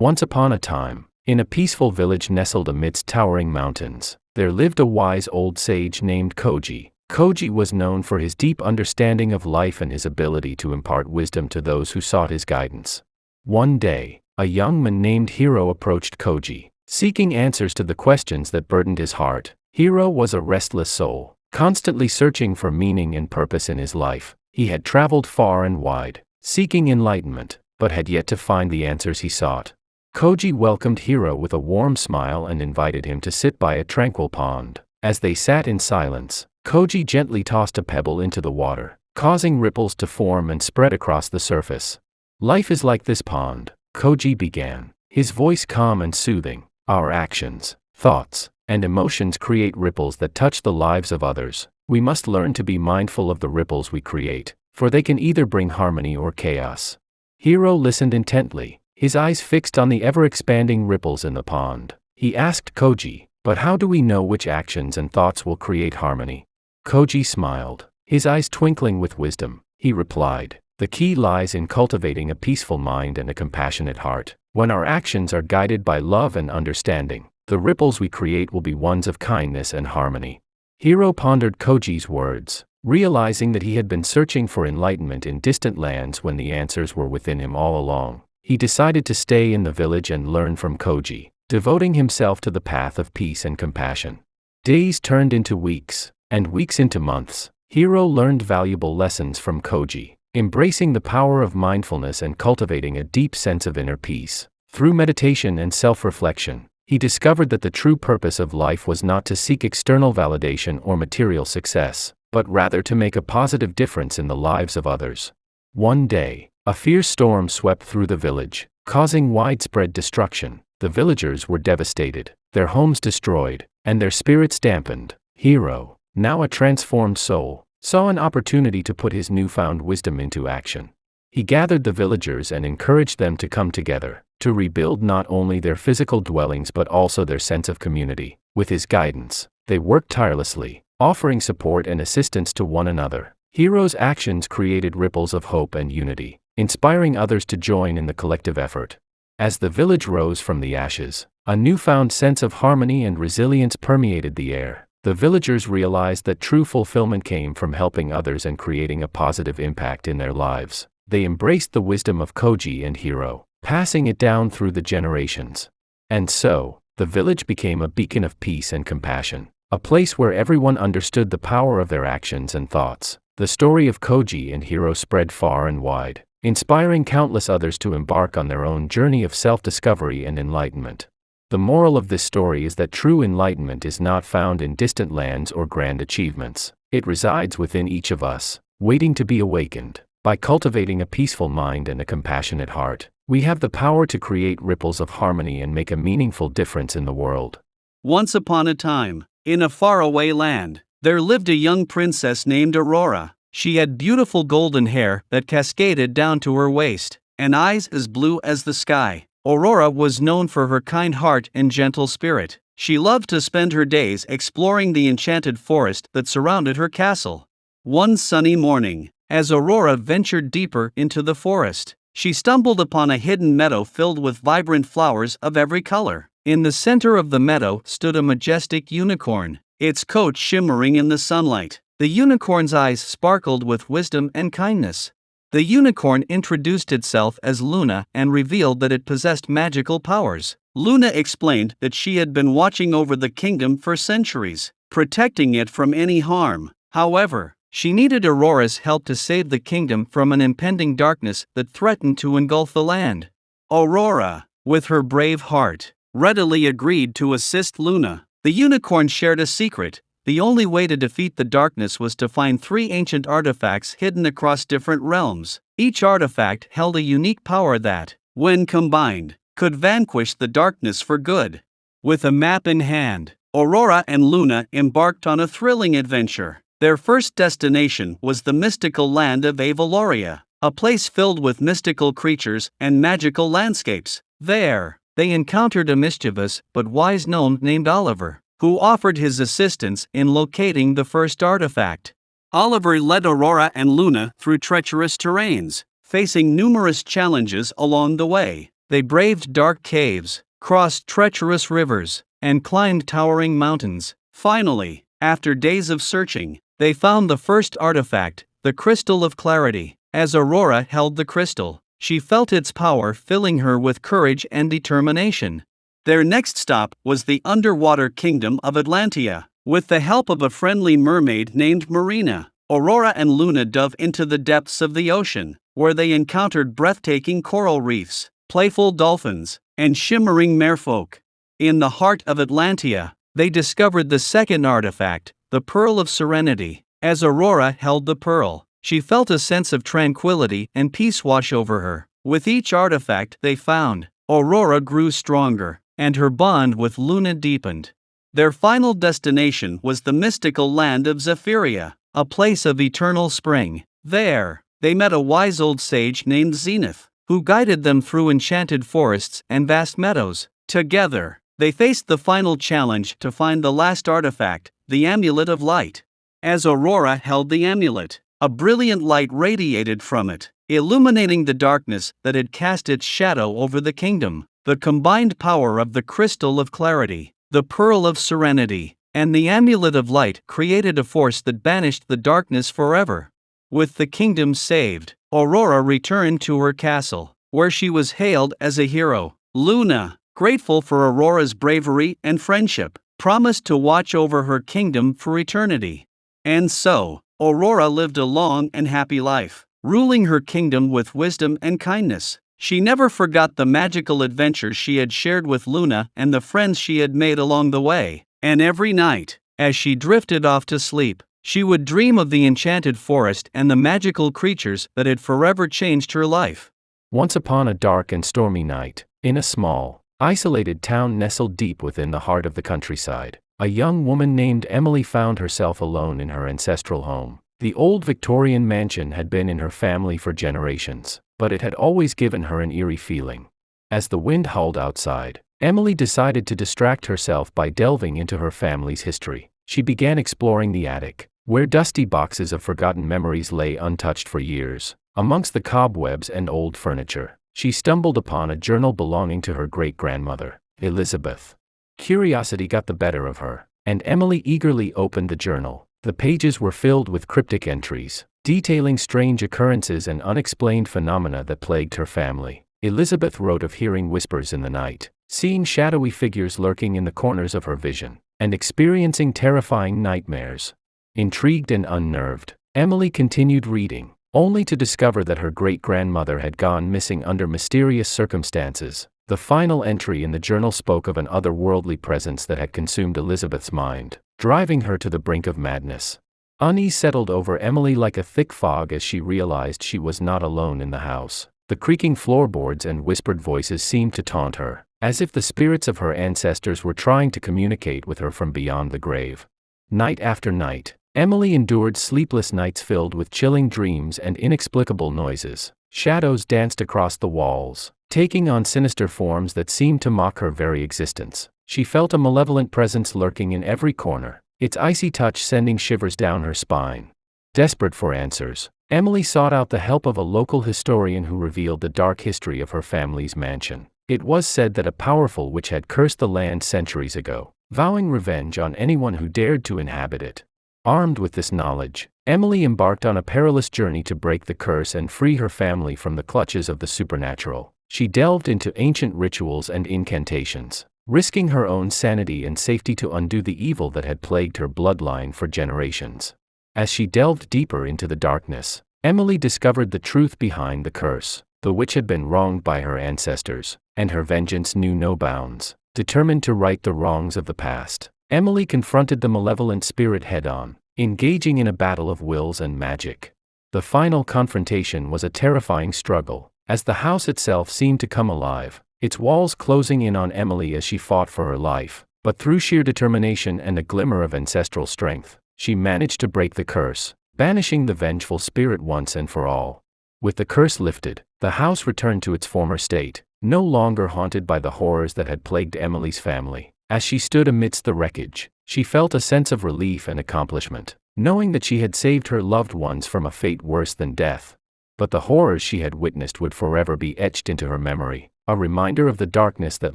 Once upon a time, in a peaceful village nestled amidst towering mountains, there lived a wise old sage named Koji. Koji was known for his deep understanding of life and his ability to impart wisdom to those who sought his guidance. One day, a young man named Hiro approached Koji, seeking answers to the questions that burdened his heart. Hiro was a restless soul, constantly searching for meaning and purpose in his life. He had traveled far and wide, seeking enlightenment, but had yet to find the answers he sought. Koji welcomed Hiro with a warm smile and invited him to sit by a tranquil pond. As they sat in silence, Koji gently tossed a pebble into the water, causing ripples to form and spread across the surface. "Life is like this pond," Koji began, his voice calm and soothing. "Our actions, thoughts, and emotions create ripples that touch the lives of others. We must learn to be mindful of the ripples we create, for they can either bring harmony or chaos." Hiro listened intently, his eyes fixed on the ever-expanding ripples in the pond. He asked Koji, "But how do we know which actions and thoughts will create harmony?" Koji smiled, his eyes twinkling with wisdom. He replied, "The key lies in cultivating a peaceful mind and a compassionate heart. When our actions are guided by love and understanding, the ripples we create will be ones of kindness and harmony." Hiro pondered Koji's words, realizing that he had been searching for enlightenment in distant lands when the answers were within him all along. He decided to stay in the village and learn from Koji, devoting himself to the path of peace and compassion. Days turned into weeks, and weeks into months. Hiro learned valuable lessons from Koji, embracing the power of mindfulness and cultivating a deep sense of inner peace. Through meditation and self-reflection, he discovered that the true purpose of life was not to seek external validation or material success, but rather to make a positive difference in the lives of others. One day, a fierce storm swept through the village, causing widespread destruction. The villagers were devastated, their homes destroyed, and their spirits dampened. Hiro, now a transformed soul, saw an opportunity to put his newfound wisdom into action. He gathered the villagers and encouraged them to come together, to rebuild not only their physical dwellings but also their sense of community. With his guidance, they worked tirelessly, offering support and assistance to one another. Hiro's actions created ripples of hope and unity, inspiring others to join in the collective effort. As the village rose from the ashes, a newfound sense of harmony and resilience permeated the air. The villagers realized that true fulfillment came from helping others and creating a positive impact in their lives. They embraced the wisdom of Koji and Hiro, passing it down through the generations. And so, the village became a beacon of peace and compassion, a place where everyone understood the power of their actions and thoughts. The story of Koji and Hiro spread far and wide, inspiring countless others to embark on their own journey of self-discovery and enlightenment. The moral of this story is that true enlightenment is not found in distant lands or grand achievements. It resides within each of us, waiting to be awakened. By cultivating a peaceful mind and a compassionate heart, we have the power to create ripples of harmony and make a meaningful difference in the world. Once upon a time, in a faraway land, there lived a young princess named Aurora. She had beautiful golden hair that cascaded down to her waist, and eyes as blue as the sky. Aurora was known for her kind heart and gentle spirit. She loved to spend her days exploring the enchanted forest that surrounded her castle. One sunny morning, as Aurora ventured deeper into the forest, she stumbled upon a hidden meadow filled with vibrant flowers of every color. In the center of the meadow stood a majestic unicorn, its coat shimmering in the sunlight. The unicorn's eyes sparkled with wisdom and kindness. The unicorn introduced itself as Luna and revealed that it possessed magical powers. Luna explained that she had been watching over the kingdom for centuries, protecting it from any harm. However, she needed Aurora's help to save the kingdom from an impending darkness that threatened to engulf the land. Aurora, with her brave heart, readily agreed to assist Luna. The unicorn shared a secret. The only way to defeat the darkness was to find 3 ancient artifacts hidden across different realms. Each artifact held a unique power that, when combined, could vanquish the darkness for good. With a map in hand, Aurora and Luna embarked on a thrilling adventure. Their first destination was the mystical land of Avaloria, a place filled with mystical creatures and magical landscapes. There, they encountered a mischievous but wise gnome named Oliver, who offered his assistance in locating the first artifact. Oliver led Aurora and Luna through treacherous terrains, facing numerous challenges along the way. They braved dark caves, crossed treacherous rivers, and climbed towering mountains. Finally, after days of searching, they found the first artifact, the Crystal of Clarity. As Aurora held the crystal, she felt its power filling her with courage and determination. Their next stop was the underwater kingdom of Atlantia. With the help of a friendly mermaid named Marina, Aurora and Luna dove into the depths of the ocean, where they encountered breathtaking coral reefs, playful dolphins, and shimmering merfolk. In the heart of Atlantia, they discovered the second artifact, the Pearl of Serenity. As Aurora held the pearl, she felt a sense of tranquility and peace wash over her. With each artifact they found, Aurora grew stronger, and her bond with Luna deepened. Their final destination was the mystical land of Zephyria, a place of eternal spring. There, they met a wise old sage named Zenith, who guided them through enchanted forests and vast meadows. Together, they faced the final challenge to find the last artifact, the Amulet of Light. As Aurora held the amulet, a brilliant light radiated from it, illuminating the darkness that had cast its shadow over the kingdom. The combined power of the Crystal of Clarity, the Pearl of Serenity, and the Amulet of Light created a force that banished the darkness forever. With the kingdom saved, Aurora returned to her castle, where she was hailed as a hero. Luna, grateful for Aurora's bravery and friendship, promised to watch over her kingdom for eternity. And so, Aurora lived a long and happy life, ruling her kingdom with wisdom and kindness. She never forgot the magical adventures she had shared with Luna and the friends she had made along the way, and every night, as she drifted off to sleep, she would dream of the enchanted forest and the magical creatures that had forever changed her life. Once upon a dark and stormy night, in a small, isolated town nestled deep within the heart of the countryside, a young woman named Emily found herself alone in her ancestral home. The old Victorian mansion had been in her family for generations, but it had always given her an eerie feeling. As the wind howled outside, Emily decided to distract herself by delving into her family's history. She began exploring the attic, where dusty boxes of forgotten memories lay untouched for years. Amongst the cobwebs and old furniture, she stumbled upon a journal belonging to her great-grandmother, Elizabeth. Curiosity got the better of her, and Emily eagerly opened the journal. The pages were filled with cryptic entries, detailing strange occurrences and unexplained phenomena that plagued her family. Elizabeth wrote of hearing whispers in the night, seeing shadowy figures lurking in the corners of her vision, and experiencing terrifying nightmares. Intrigued and unnerved, Emily continued reading, only to discover that her great-grandmother had gone missing under mysterious circumstances. The final entry in the journal spoke of an otherworldly presence that had consumed Elizabeth's mind, driving her to the brink of madness. Unease settled over Emily like a thick fog as she realized she was not alone in the house. The creaking floorboards and whispered voices seemed to taunt her, as if the spirits of her ancestors were trying to communicate with her from beyond the grave. Night after night, Emily endured sleepless nights filled with chilling dreams and inexplicable noises. Shadows danced across the walls, taking on sinister forms that seemed to mock her very existence. She felt a malevolent presence lurking in every corner, its icy touch sending shivers down her spine. Desperate for answers, Emily sought out the help of a local historian who revealed the dark history of her family's mansion. It was said that a powerful witch had cursed the land centuries ago, vowing revenge on anyone who dared to inhabit it. Armed with this knowledge, Emily embarked on a perilous journey to break the curse and free her family from the clutches of the supernatural. She delved into ancient rituals and incantations, risking her own sanity and safety to undo the evil that had plagued her bloodline for generations. As she delved deeper into the darkness, Emily discovered the truth behind the curse. The witch had been wronged by her ancestors, and her vengeance knew no bounds. Determined to right the wrongs of the past, Emily confronted the malevolent spirit head-on, engaging in a battle of wills and magic. The final confrontation was a terrifying struggle, as the house itself seemed to come alive, its walls closing in on Emily as she fought for her life. But through sheer determination and a glimmer of ancestral strength, she managed to break the curse, banishing the vengeful spirit once and for all. With the curse lifted, the house returned to its former state, no longer haunted by the horrors that had plagued Emily's family. As she stood amidst the wreckage, she felt a sense of relief and accomplishment, knowing that she had saved her loved ones from a fate worse than death. but the horrors she had witnessed would forever be etched into her memory, a reminder of the darkness that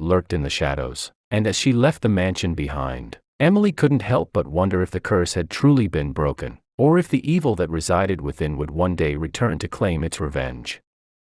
lurked in the shadows. And as she left the mansion behind, Emily couldn't help but wonder if the curse had truly been broken, or if the evil that resided within would one day return to claim its revenge.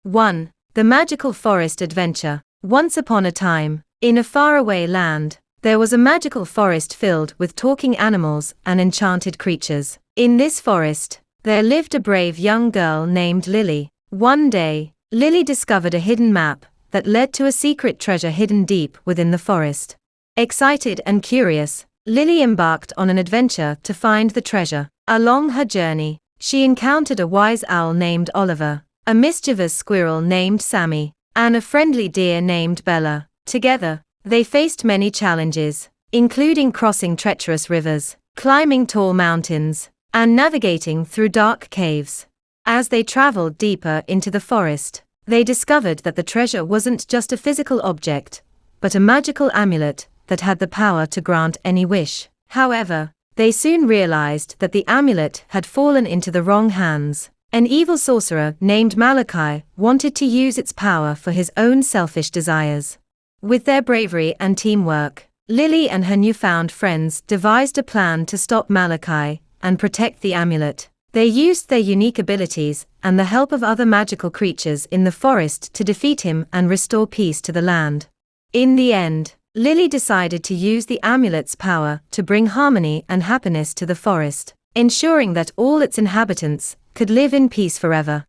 1. The Magical Forest Adventure. Once upon a time, in a faraway land, there was a magical forest filled with talking animals and enchanted creatures. In this forest, there lived a brave young girl named Lily. One day, Lily discovered a hidden map that led to a secret treasure hidden deep within the forest. Excited and curious, Lily embarked on an adventure to find the treasure. Along her journey, she encountered a wise owl named Oliver, a mischievous squirrel named Sammy, and a friendly deer named Bella. Together, they faced many challenges, including crossing treacherous rivers, climbing tall mountains, and navigating through dark caves. As they traveled deeper into the forest, they discovered that the treasure wasn't just a physical object, but a magical amulet that had the power to grant any wish. However, they soon realized that the amulet had fallen into the wrong hands. An evil sorcerer named Malachi wanted to use its power for his own selfish desires. With their bravery and teamwork, Lily and her newfound friends devised a plan to stop Malachi and protect the amulet. They used their unique abilities and the help of other magical creatures in the forest to defeat him and restore peace to the land. In the end, Lily decided to use the amulet's power to bring harmony and happiness to the forest, ensuring that all its inhabitants could live in peace forever.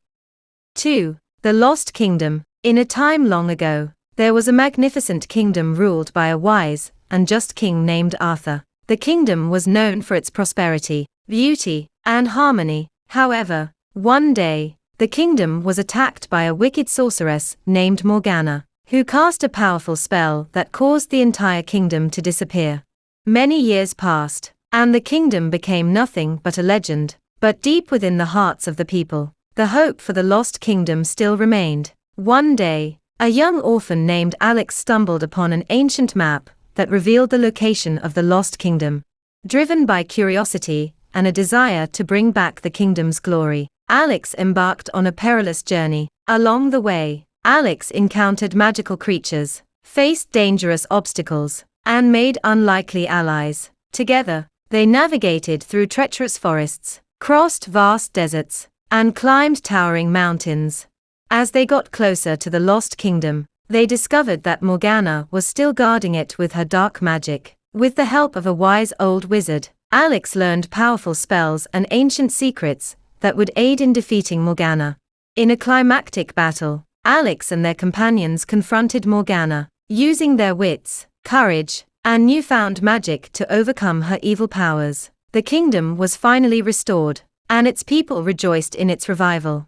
2. The Lost Kingdom. In a time long ago, there was a magnificent kingdom ruled by a wise and just king named Arthur. The kingdom was known for its prosperity, beauty, and harmony. However, one day, the kingdom was attacked by a wicked sorceress named Morgana, who cast a powerful spell that caused the entire kingdom to disappear. Many years passed, and the kingdom became nothing but a legend. But deep within the hearts of the people, the hope for the lost kingdom still remained. One day, a young orphan named Alex stumbled upon an ancient map that revealed the location of the lost kingdom. Driven by curiosity and a desire to bring back the kingdom's glory, Alex embarked on a perilous journey. Along the way, Alex encountered magical creatures, faced dangerous obstacles, and made unlikely allies. Together, they navigated through treacherous forests, crossed vast deserts, and climbed towering mountains. As they got closer to the lost kingdom, they discovered that Morgana was still guarding it with her dark magic. With the help of a wise old wizard, Alex learned powerful spells and ancient secrets that would aid in defeating Morgana. In a climactic battle, Alex and their companions confronted Morgana, using their wits, courage, and newfound magic to overcome her evil powers. The kingdom was finally restored, and its people rejoiced in its revival.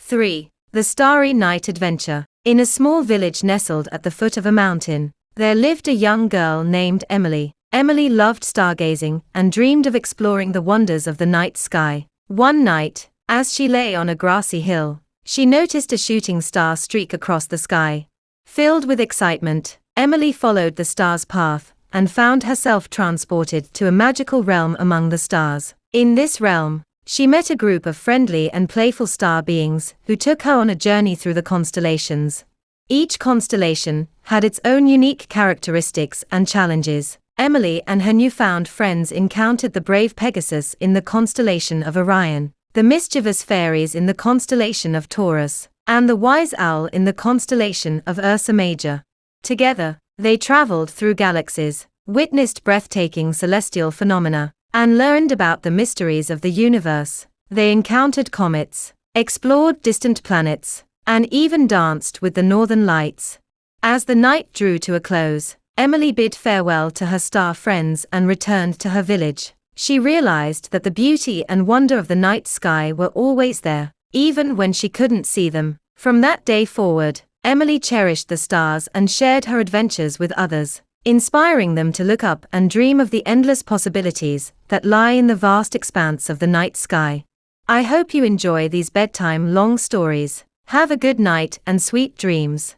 3. The Starry Night Adventure. In a small village nestled at the foot of a mountain, there lived a young girl named Emily. Emily loved stargazing and dreamed of exploring the wonders of the night sky. One night, as she lay on a grassy hill, she noticed a shooting star streak across the sky. Filled with excitement, Emily followed the star's path and found herself transported to a magical realm among the stars. In this realm, she met a group of friendly and playful star beings who took her on a journey through the constellations. Each constellation had its own unique characteristics and challenges. Emily and her newfound friends encountered the brave Pegasus in the constellation of Orion, the mischievous fairies in the constellation of Taurus, and the wise owl in the constellation of Ursa Major. Together, they traveled through galaxies, witnessed breathtaking celestial phenomena, and learned about the mysteries of the universe. They encountered comets, explored distant planets, and even danced with the northern lights. As the night drew to a close, Emily bid farewell to her star friends and returned to her village. She realized that the beauty and wonder of the night sky were always there, even when she couldn't see them. From that day forward, Emily cherished the stars and shared her adventures with others, inspiring them to look up and dream of the endless possibilities that lie in the vast expanse of the night sky. I hope you enjoy these bedtime long stories. Have a good night and sweet dreams.